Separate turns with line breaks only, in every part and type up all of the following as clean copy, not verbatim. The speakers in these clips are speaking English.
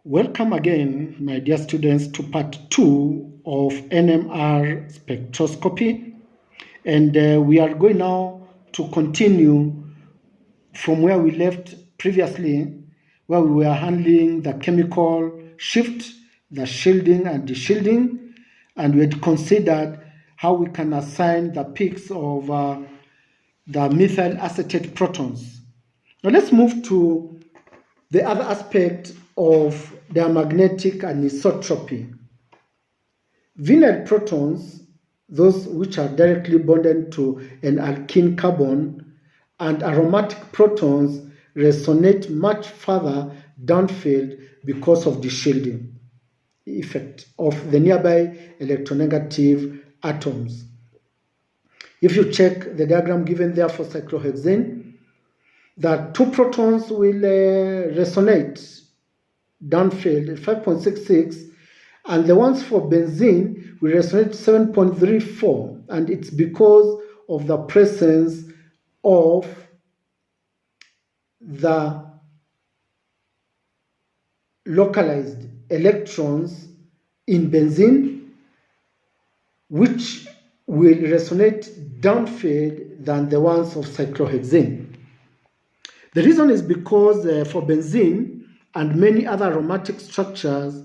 Welcome again, my dear students, to part 2 of NMR spectroscopy. And we are going now to continue from where we left previously, where we were handling the chemical shift, the shielding and deshielding, and we had considered how we can assign the peaks of the methyl acetate protons. Now let's move to the other aspect of diamagnetic anisotropy. Vinyl protons, those which are directly bonded to an alkene carbon, and aromatic protons resonate much further downfield because of the shielding effect of the nearby electronegative atoms. If you check the diagram given there for cyclohexane, the two protons will resonate downfield at 5.66, and the ones for benzene will resonate 7.34, and it's because of the presence of the localized electrons in benzene, which will resonate downfield than the ones of cyclohexane. The reason is because for benzene and many other aromatic structures,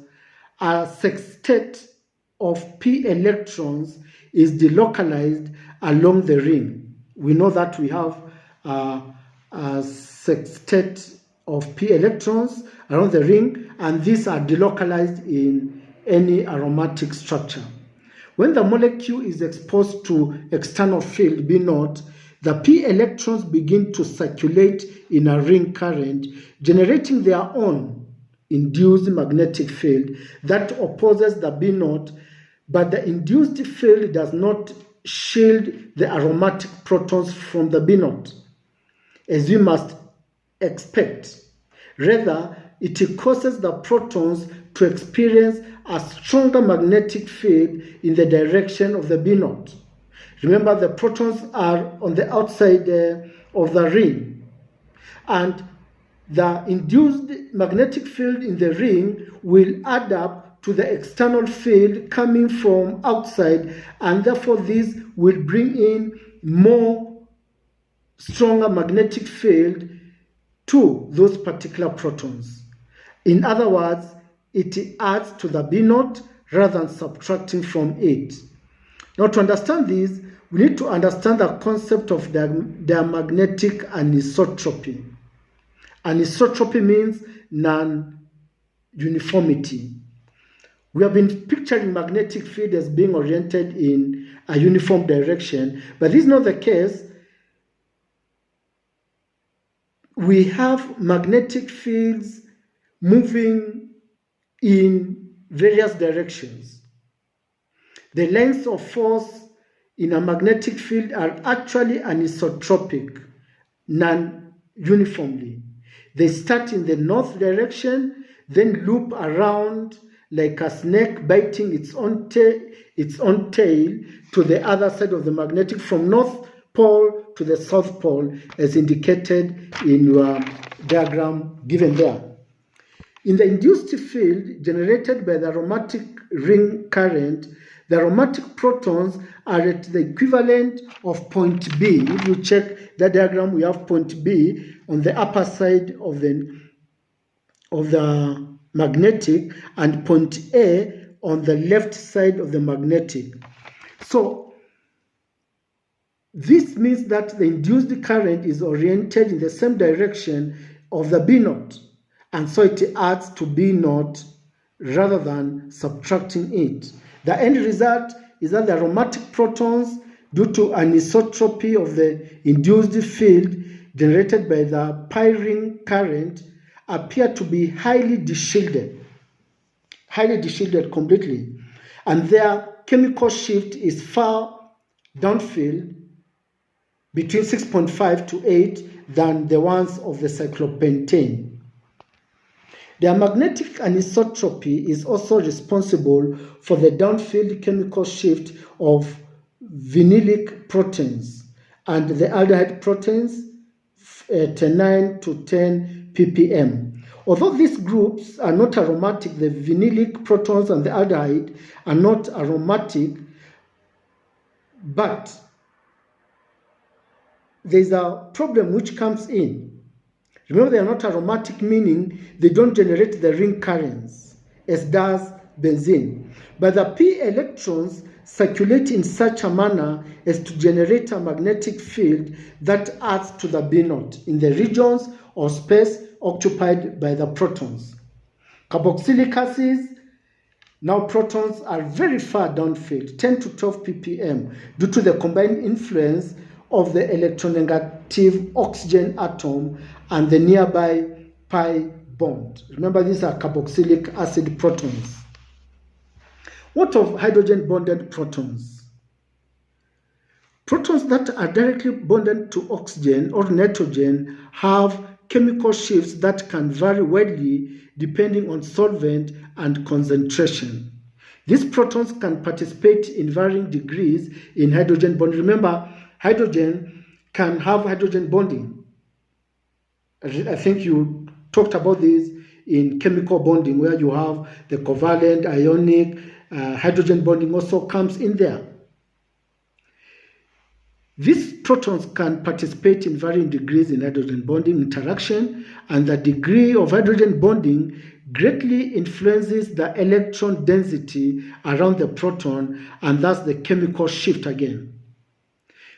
a sextet of p electrons is delocalized along the ring. We know that we have a sextet of p electrons around the ring, and these are delocalized in any aromatic structure. When the molecule is exposed to external field B0, the p electrons begin to circulate in a ring current, generating their own induced magnetic field that opposes the B0, but the induced field does not shield the aromatic protons from the B0, as we must expect. Rather, it causes the protons to experience a stronger magnetic field in the direction of the B0. Remember, the protons are on the outside of the ring, and the induced magnetic field in the ring will add up to the external field coming from outside, and therefore this will bring in more stronger magnetic field to those particular protons. In other words, it adds to the B0 rather than subtracting from it. Now, to understand this, we need to understand the concept of diamagnetic anisotropy. Anisotropy means non-uniformity. We have been picturing magnetic field as being oriented in a uniform direction, but this is not the case. We have magnetic fields moving in various directions. The lengths of force in a magnetic field are actually anisotropic, non-uniformly. They start in the north direction, then loop around like a snake biting its own tail to the other side of the magnetic, from north pole to the south pole, as indicated in your diagram given there. In the induced field generated by the aromatic ring current, the aromatic protons are at the equivalent of point B. If you check the diagram, we have point B on the upper side of the magnetic and point A on the left side of the magnetic. So this means that the induced current is oriented in the same direction of the B0, and so it adds to B0 rather than subtracting it. The end result is that the aromatic protons, due to anisotropy of the induced field generated by the pi ring current, appear to be highly deshielded completely, and their chemical shift is far downfield, between 6.5 to 8, than the ones of the cyclopentane. The magnetic anisotropy is also responsible for the downfield chemical shift of vinylic proteins and the aldehyde proteins 9 to 10 ppm. Although these groups are not aromatic, the vinylic protons and the aldehyde are not aromatic, but there's a problem which comes in. Remember, they are not aromatic, meaning they don't generate the ring currents, as does benzene. But the p electrons circulate in such a manner as to generate a magnetic field that adds to the B naught in the regions or space occupied by the protons. Carboxylic acids, now protons are very far downfield, 10 to 12 ppm, due to the combined influence of the electronegative oxygen atom and the nearby pi bond. Remember, these are carboxylic acid protons. What of hydrogen bonded protons? Protons that are directly bonded to oxygen or nitrogen have chemical shifts that can vary widely depending on solvent and concentration. These protons can participate in varying degrees in hydrogen bonding. Remember, hydrogen can have hydrogen bonding. I think you talked about this in chemical bonding, where you have the covalent, ionic, hydrogen bonding also comes in there. These protons can participate in varying degrees in hydrogen bonding interaction, and the degree of hydrogen bonding greatly influences the electron density around the proton, and thus the chemical shift again.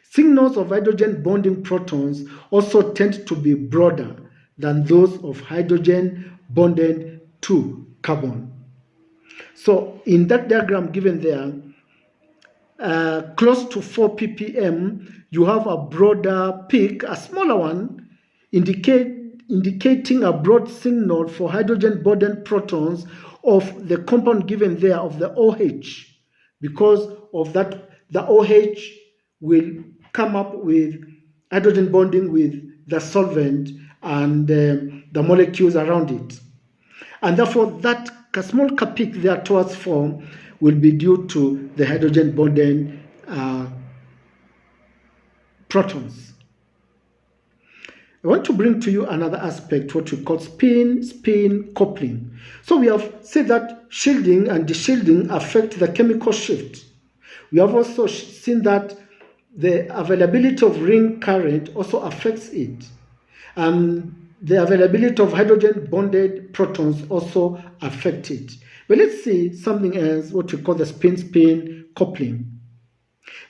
Signals of hydrogen bonding protons also tend to be broader than those of hydrogen bonded to carbon. So in that diagram given there, close to 4 ppm, you have a broader peak, a smaller one, indicating a broad signal for hydrogen bonded protons of the compound given there of the OH. Because of that, the OH will come up with hydrogen bonding with the solvent and the molecules around it. And therefore, that small peak there towards 4 will be due to the hydrogen bonded protons. I want to bring to you another aspect, what we call spin-spin coupling. So we have said that shielding and deshielding affect the chemical shift. We have also seen that the availability of ring current also affects it. The availability of hydrogen bonded protons also affect it. But let's see something else, what we call the spin-spin coupling.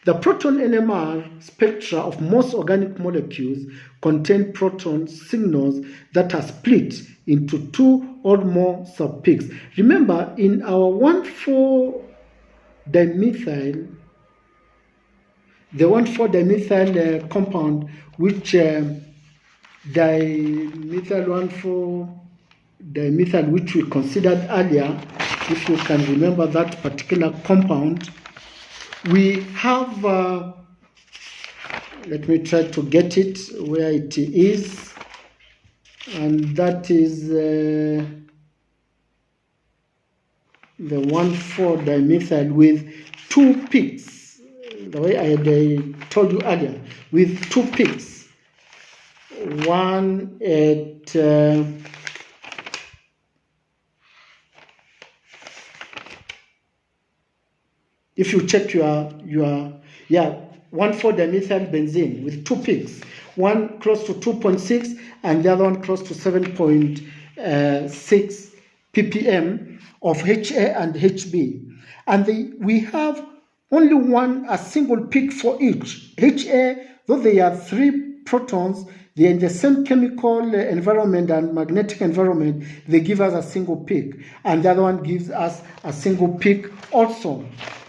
The proton NMR spectra of most organic molecules contain proton signals that are split into 2 or more subpeaks. Remember, in our 1,4-dimethyl, the 1,4-dimethyl compound, which dimethyl, which we considered earlier, if you can remember that particular compound, we have, let me try to get it where it is, and that is the 1,4-dimethyl with 2 peaks, the way I told you earlier, with 2 peaks. One at if you check your 1,4-dimethyl benzene with 2 peaks, one close to 2.6 and the other one close to 7.6 ppm of HA and HB. And we have only a single peak for each. HA, though they have 3 protons, they are in the same chemical environment and magnetic environment, they give us a single peak. And the other one gives us a single peak also.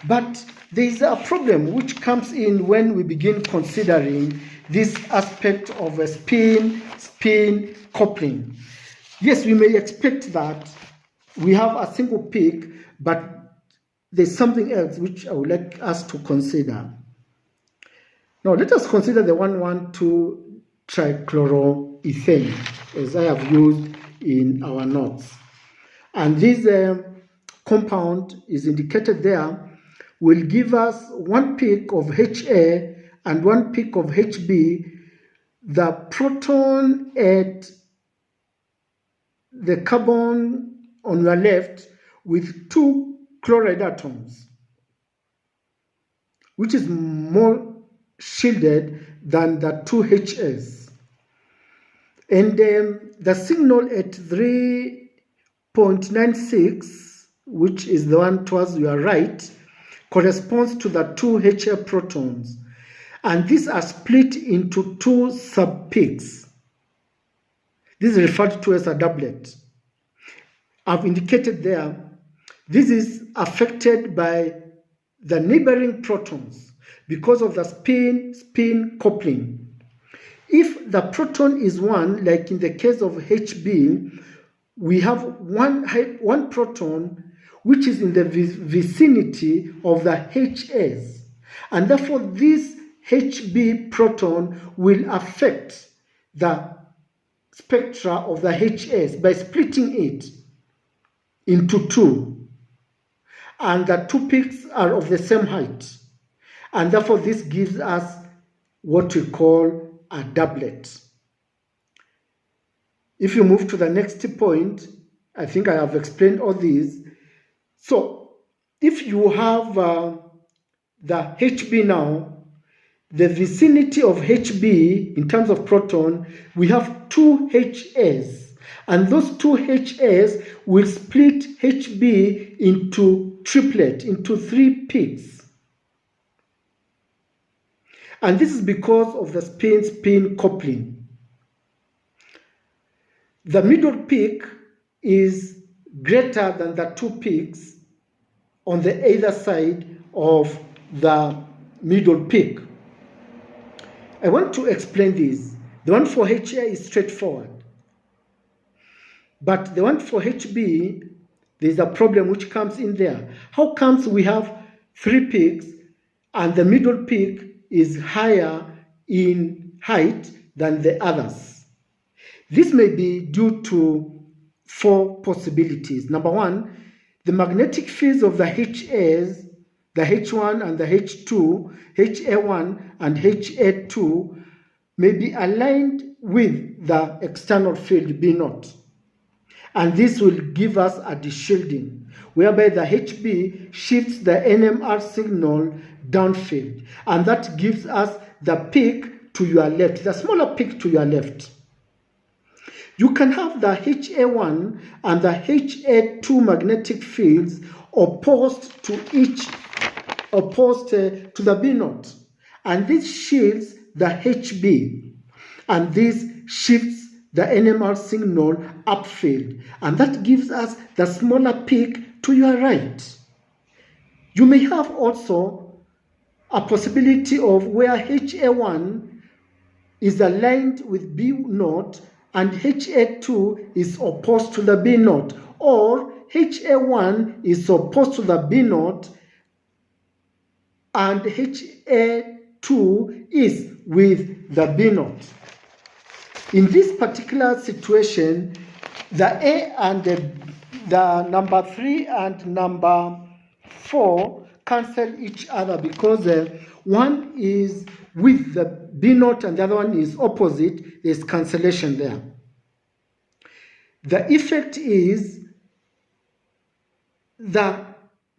But there is a problem which comes in when we begin considering this aspect of a spin-spin coupling. Yes, we may expect that we have a single peak, but there's something else which I would like us to consider. Now, let us consider the 1,1,2-trichloroethane, as I have used in our notes. And this compound is indicated there, will give us 1 peak of HA and 1 peak of HB. The proton at the carbon on your left with 2 chloride atoms, which is more shielded than the 2 HS. And the signal at 3.96, which is the one towards your right, corresponds to the 2 HA protons. And these are split into 2 sub-peaks. This is referred to as a doublet. I've indicated there, this is affected by the neighboring protons because of the spin-spin coupling. If the proton is 1, like in the case of HB, we have one proton which is in the vicinity of the HS. And therefore, this HB proton will affect the spectra of the HS by splitting it into 2. And the 2 peaks are of the same height. And therefore, this gives us what we call a doublet. If you move to the next point, I think I have explained all these. So, if you have the HB now, the vicinity of HB in terms of proton, we have 2 HS. And those 2 HS will split HB into triplet, into 3 peaks. And this is because of the spin-spin coupling. The middle peak is greater than the 2 peaks on the either side of the middle peak. I want to explain this. The one for HA is straightforward. But the one for HB, there's a problem which comes in there. How comes we have 3 peaks and the middle peak is higher in height than the others? This may be due to 4 possibilities. Number 1, the magnetic fields of the HAs, the H1 and the H2, HA1 and HA2 may be aligned with the external field B0. And this will give us a deshielding, whereby the HB shifts the NMR signal downfield. And that gives us the peak to your left, the smaller peak to your left. You can have the HA1 and the HA2 magnetic fields opposed to the B0. And this shields the HB. And this shifts the NMR signal upfield. And that gives us the smaller peak to your right. You may have also a possibility of where HA1 is aligned with B0 and HA2 is opposed to the B0, or HA1 is opposed to the B0 and HA2 is with the B0. In this particular situation, the A and the number 3 and number 4 cancel each other because one is with the B0 and the other one is opposite. There's cancellation there. The effect is the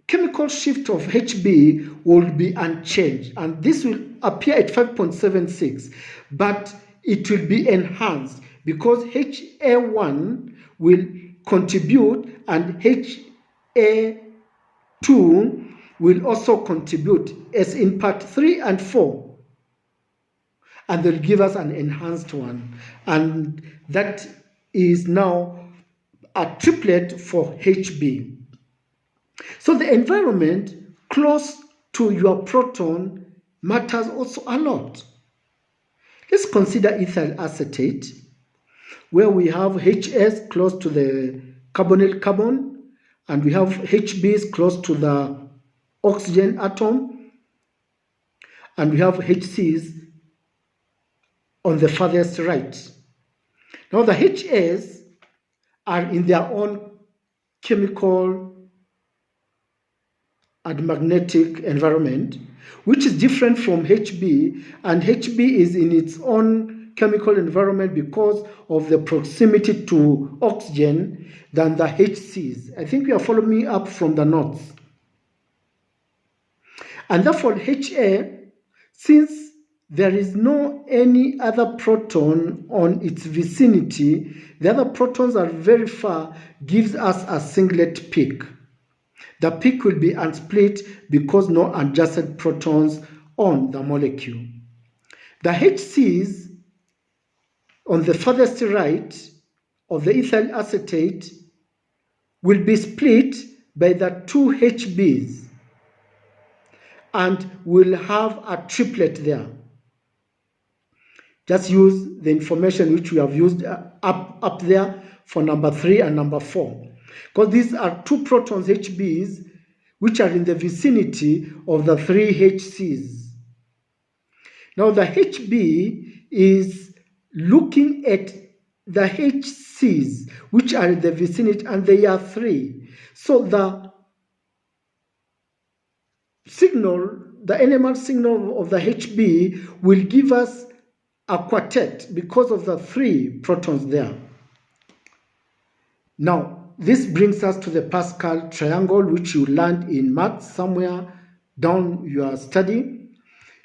chemical shift of HB will be unchanged, and this will appear at 5.76, but it will be enhanced because HA1 will contribute and HA2 will also contribute as in part 3 and 4, and they'll give us an enhanced one, and that is now a triplet for HB. So the environment close to your proton matters also a lot. Let's consider ethyl acetate, where we have HS close to the carbonyl carbon, and we have HBs close to the oxygen atom, and we have HCs on the farthest right. Now the HAs are in their own chemical and magnetic environment, which is different from HB, and HB is in its own chemical environment because of the proximity to oxygen than the HCs. I think you are following me up from the notes. And therefore HA, since there is no any other proton on its vicinity, the other protons are very far, gives us a singlet peak. The peak will be unsplit because no adjacent protons on the molecule. The HCs on the furthest right of the ethyl acetate will be split by the two HBs and will have a triplet there. Just use the information which we have used up there for number 3 and number 4. Because these are two protons, HBs, which are in the vicinity of the 3 HCs. Now the HB is looking at the HCs, which are in the vicinity, and they are 3. So the signal, the NMR signal of the HB will give us a quartet because of the 3 protons there. Now, this brings us to the Pascal triangle, which you learned in maths somewhere down your study.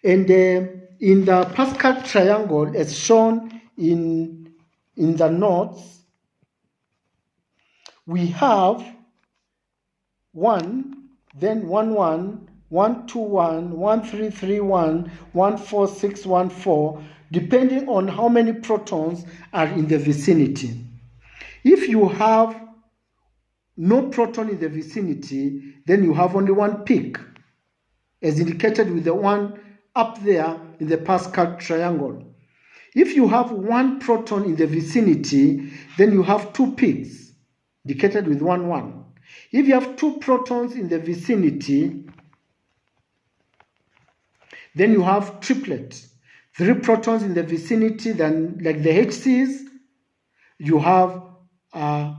And in the Pascal triangle, as shown in the notes, we have 1, then 1, 1, 1, 2, 1, 1, 3, 3, 1, 1, 4, 6, 1, 4, depending on how many protons are in the vicinity. If you have no proton in the vicinity, then you have only one peak, as indicated with the one up there in the Pascal triangle. If you have one proton in the vicinity, then you have 2 peaks, indicated with 1, 1. If you have 2 protons in the vicinity, then you have triplet. 3 protons in the vicinity, then like the HCs, you have a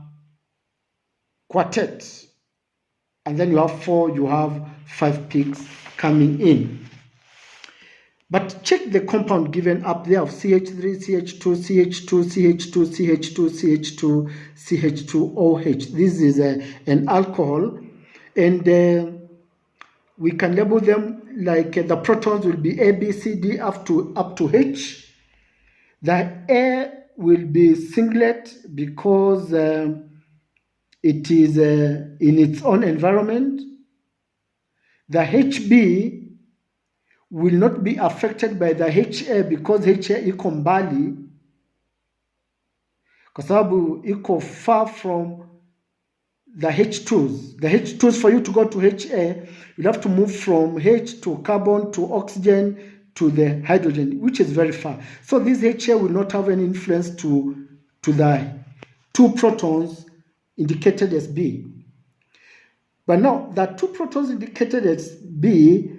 quartet. And then you have 4, you have 5 peaks coming in. But check the compound given up there of CH3, CH2, CH2, CH2, CH2, CH2, CH2OH. This is an alcohol, and we can label them like the protons will be A, B, C, D up to H. The A will be singlet because it is in its own environment. The HB will not be affected by the HA because HA iko mbali, kwa sababu iko far from the H2s. The H2s, for you to go to HA, you'll have to move from H to carbon to oxygen to the hydrogen, which is very far. So this HA will not have any influence to the 2 protons indicated as B. But now, the 2 protons indicated as B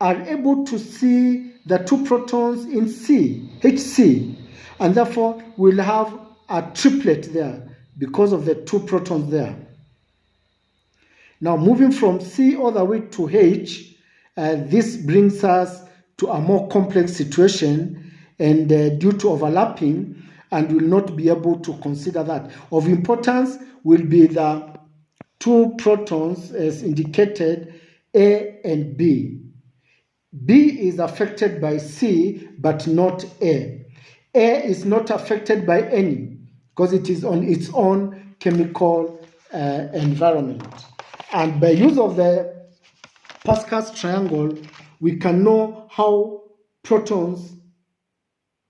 are able to see the 2 protons in C, HC, and therefore we'll have a triplet there because of the 2 protons there. Now moving from C all the way to H, this brings us to a more complex situation, and due to overlapping, and will not be able to consider that. Of importance will be the 2 protons as indicated, A and B. B is affected by C, but not A. A is not affected by any because it is on its own chemical environment. And by use of the Pascal's triangle, we can know how protons'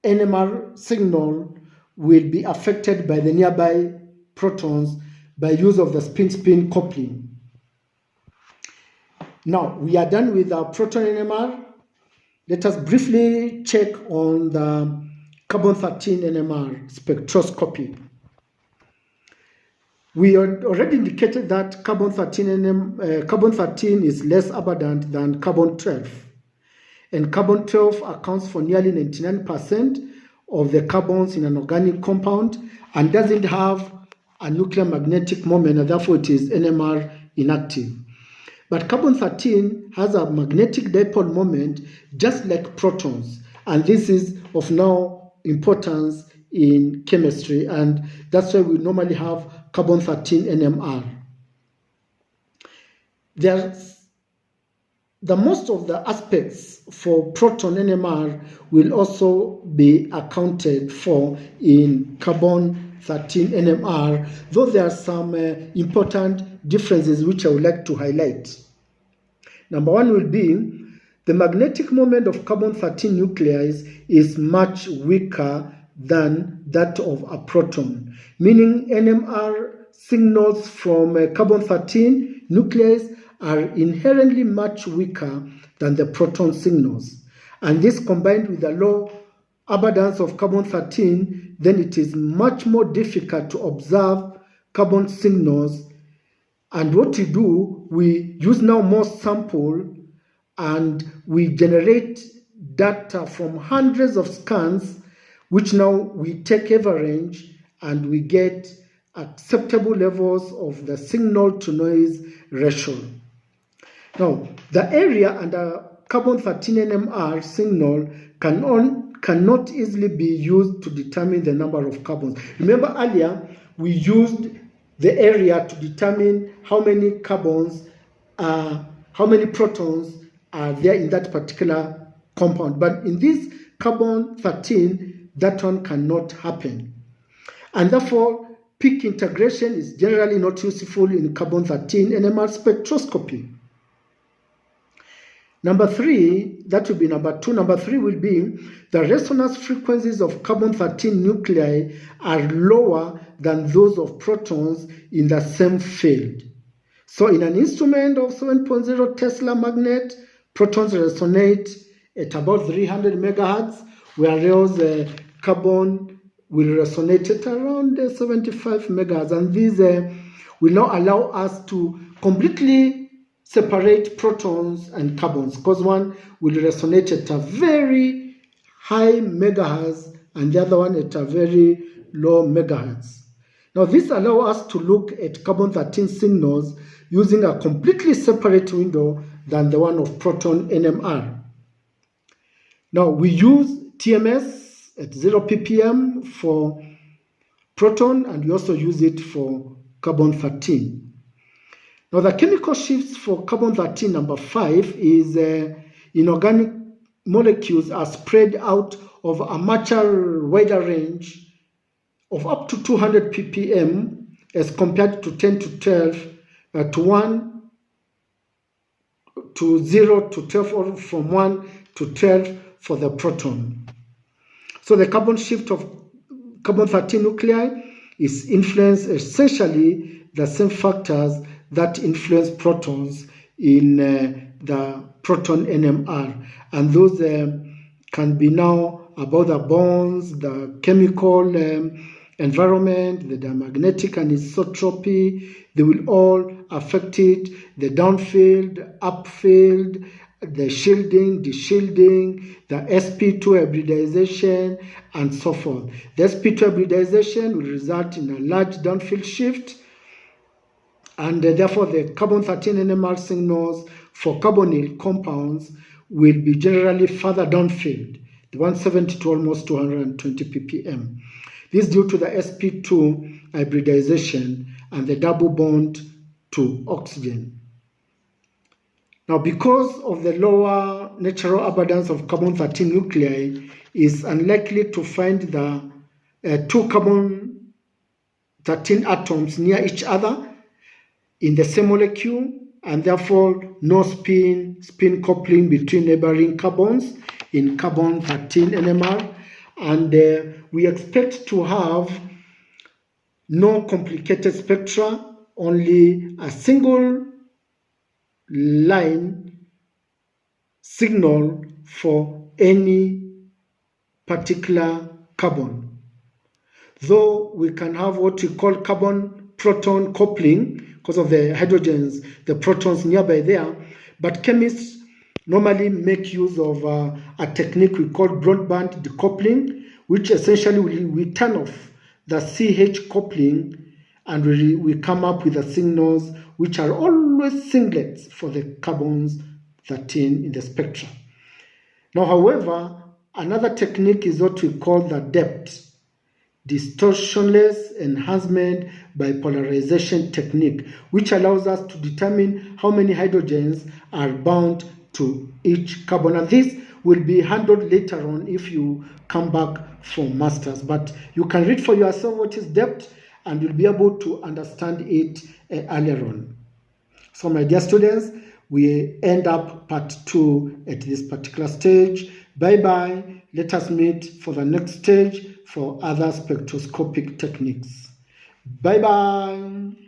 NMR signal will be affected by the nearby protons by use of the spin-spin coupling. Now, we are done with our proton NMR. Let us briefly check on the carbon-13 NMR spectroscopy. We already indicated that carbon-13 is less abundant than carbon-12. And carbon-12 accounts for nearly 99% of the carbons in an organic compound and doesn't have a nuclear magnetic moment, and therefore it is NMR inactive. But carbon-13 has a magnetic dipole moment just like protons, And this is of now importance in chemistry, and that's why we normally have carbon-13 NMR. The most of the aspects for proton NMR will also be accounted for in carbon-13 NMR, though there are some important differences which I would like to highlight. Number one will be the magnetic moment of carbon-13 nuclei is much weaker than that of a proton, meaning NMR signals from carbon-13 nuclei are inherently much weaker than the proton signals. And this combined with the low abundance of carbon-13, then it is much more difficult to observe carbon signals. And what we do, we use now more sample and we generate data from hundreds of scans, which now we take average and we get acceptable levels of the signal to noise ratio. Now, the area under carbon-13 NMR signal cannot easily be used to determine the number of carbons. Remember earlier, we used the area to determine how many carbons, how many protons are there in that particular compound. But in this carbon-13, that one cannot happen. And therefore, peak integration is generally not useful in carbon-13 NMR spectroscopy. Number three, that will be number two. Number three will be the resonance frequencies of carbon-13 nuclei are lower than those of protons in the same field. So in an instrument of 7.0 Tesla magnet, protons resonate at about 300 megahertz, whereas carbon will resonate at around 75 megahertz. And these will now allow us to completely separate protons and carbons, because one will resonate at a very high megahertz and the other one at a very low megahertz. Now this allows us to look at carbon-13 signals using a completely separate window than the one of proton NMR. Now we use TMS at 0 ppm for proton, and we also use it for carbon-13. Now the chemical shifts for carbon-13, number 5, is inorganic molecules are spread out of a much wider range of up to 200 ppm as compared to 10 to 12 to 1 to 0 to 12, or from 1 to 12 for the proton. So the carbon shift of carbon-13 nuclei is influenced essentially the same factors that influence protons in the proton NMR. And those can be now about the bonds, the chemical environment, the diamagnetic anisotropy. They will all affect it, the downfield, upfield, the shielding, deshielding, the sp2 hybridization, and so forth. The sp2 hybridization will result in a large downfield shift, and therefore the carbon-13 NMR signals for carbonyl compounds will be generally further downfield, the 170 to almost 220 ppm. This is due to the sp2 hybridization and the double bond to oxygen. Now, because of the lower natural abundance of carbon-13 nuclei, is unlikely to find the two carbon-13 atoms near each other in the same molecule, and therefore no spin coupling between neighboring carbons in carbon-13 NMR. And we expect to have no complicated spectra, only a single line signal for any particular carbon. Though we can have what we call carbon-proton coupling because of the hydrogens, the protons nearby there, but chemists normally make use of a technique we call broadband decoupling, which essentially we turn off the CH coupling and we come up with the signals which are always singlets for the carbons 13 in the spectrum. Now, however, another technique is what we call the depth distortionless enhancement by polarization technique, which allows us to determine how many hydrogens are bound to each carbon. And this will be handled later on if you come back from masters. But you can read for yourself what is depth and you'll be able to understand it earlier on. So my dear students, we end up part 2 at this particular stage. Bye-bye. Let us meet for the next stage for other spectroscopic techniques. Bye-bye.